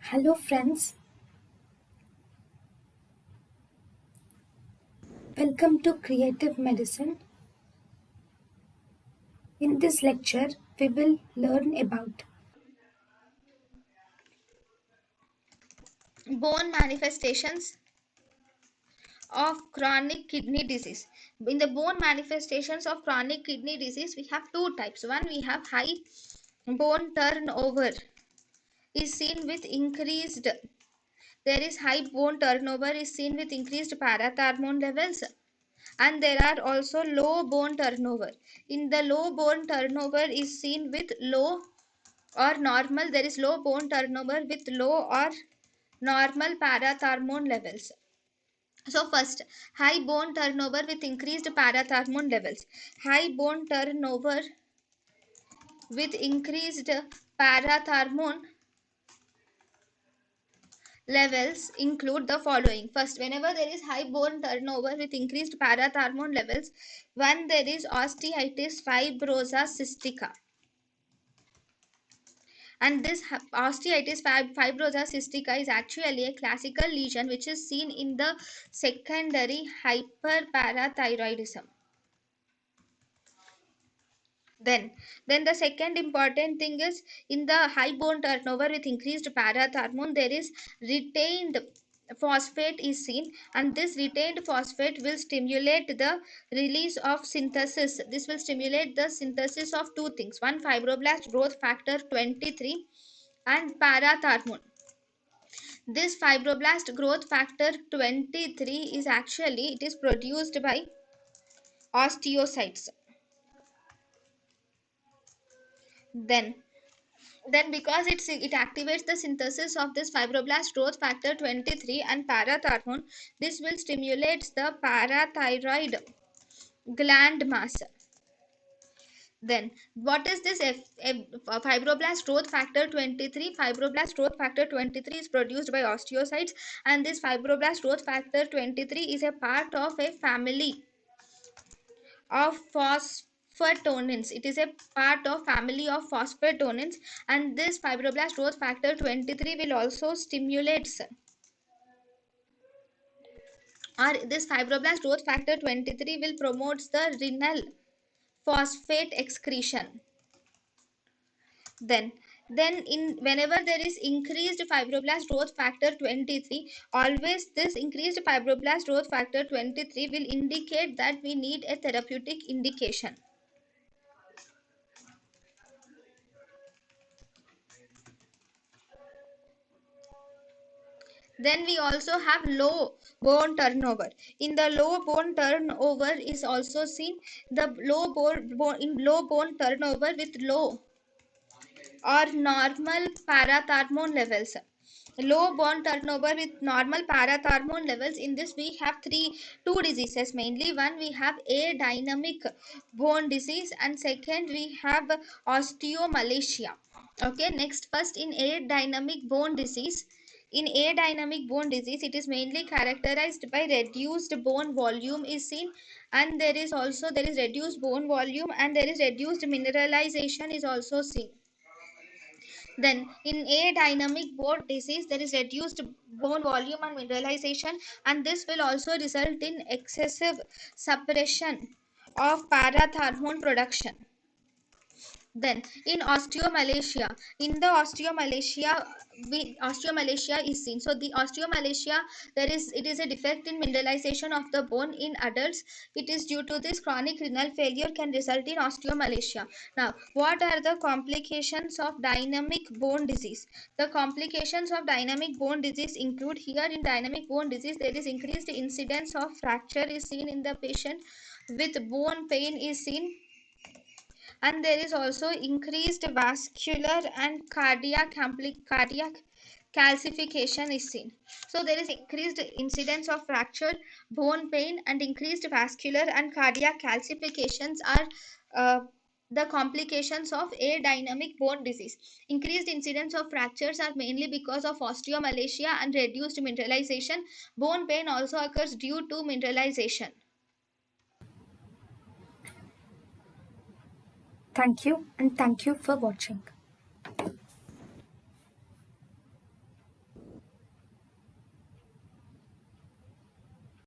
Hello, friends. Welcome to Creative Medicine. In this lecture, we will learn about bone manifestations of chronic kidney disease. In the bone manifestations of chronic kidney disease, we have two types. One, we have high bone turnover is seen with increased there is high bone turnover is seen with increased parathyroid levels, and there are also low bone turnover. In the low bone turnover is seen with low or normal, there is low bone turnover with low or normal parathyroid levels. So first, high bone turnover with increased parathyroid levels. High bone turnover with increased parathyroid levels include the following. First, whenever there is high bone turnover with increased parathyroid levels, one, there is osteitis fibrosa cystica. And this osteitis fibrosa cystica is actually a classical lesion which is seen in the secondary hyperparathyroidism. Then the second important thing is, in the high bone turnover with increased parathyroid, there is retained phosphate is seen, and this retained phosphate will stimulate the release of synthesis. This will stimulate the synthesis of two things: one, fibroblast growth factor 23, and parathyroid. This fibroblast growth factor 23 is actually, it is produced by osteocytes. Then then because it activates the synthesis of this fibroblast growth factor 23 and parathyroid, this will stimulate the parathyroid gland mass. Then what is this fibroblast growth factor 23? Fibroblast growth factor 23 is produced by osteocytes, and this fibroblast growth factor 23 is a part of a family of phosphatonins. It is a part of family of phosphatonins, and this fibroblast growth factor 23 will also stimulates, or this fibroblast growth factor 23 will promotes the renal phosphate excretion. Then then in whenever there is increased fibroblast growth factor 23, always this increased fibroblast growth factor 23 will indicate that we need a therapeutic indication. Then we also have low bone turnover. In the low bone turnover is also seen the in low bone turnover with low or normal parathyroid levels. Low bone turnover with normal parathyroid levels. In this we have two diseases mainly. One, we have a dynamic bone disease, and second, we have osteomalacia. Okay, next, first, in a dynamic bone disease. In a dynamic bone disease, it is mainly characterized by reduced bone volume is seen, and there is reduced bone volume, and there is reduced mineralization is also seen. Then in a dynamic bone disease, there is reduced bone volume and mineralization, and this will also result in excessive suppression of parathyroid production. Then in osteomalacia, osteomalacia is seen. So the osteomalacia, it is a defect in mineralization of the bone in adults. It is due to this chronic renal failure can result in osteomalacia. Now, what are the complications of dynamic bone disease? The complications of dynamic bone disease include, here in dynamic bone disease, there is increased incidence of fracture is seen in the patient, with bone pain is seen, and there is also increased vascular and cardiac calcification is seen. So there is increased incidence of fracture, bone pain, and increased vascular and cardiac calcifications are the complications of a dynamic bone disease. Increased incidence of fractures are mainly because of osteomalacia and reduced mineralization. Bone pain also occurs due to mineralization. thank you and thank you for watching.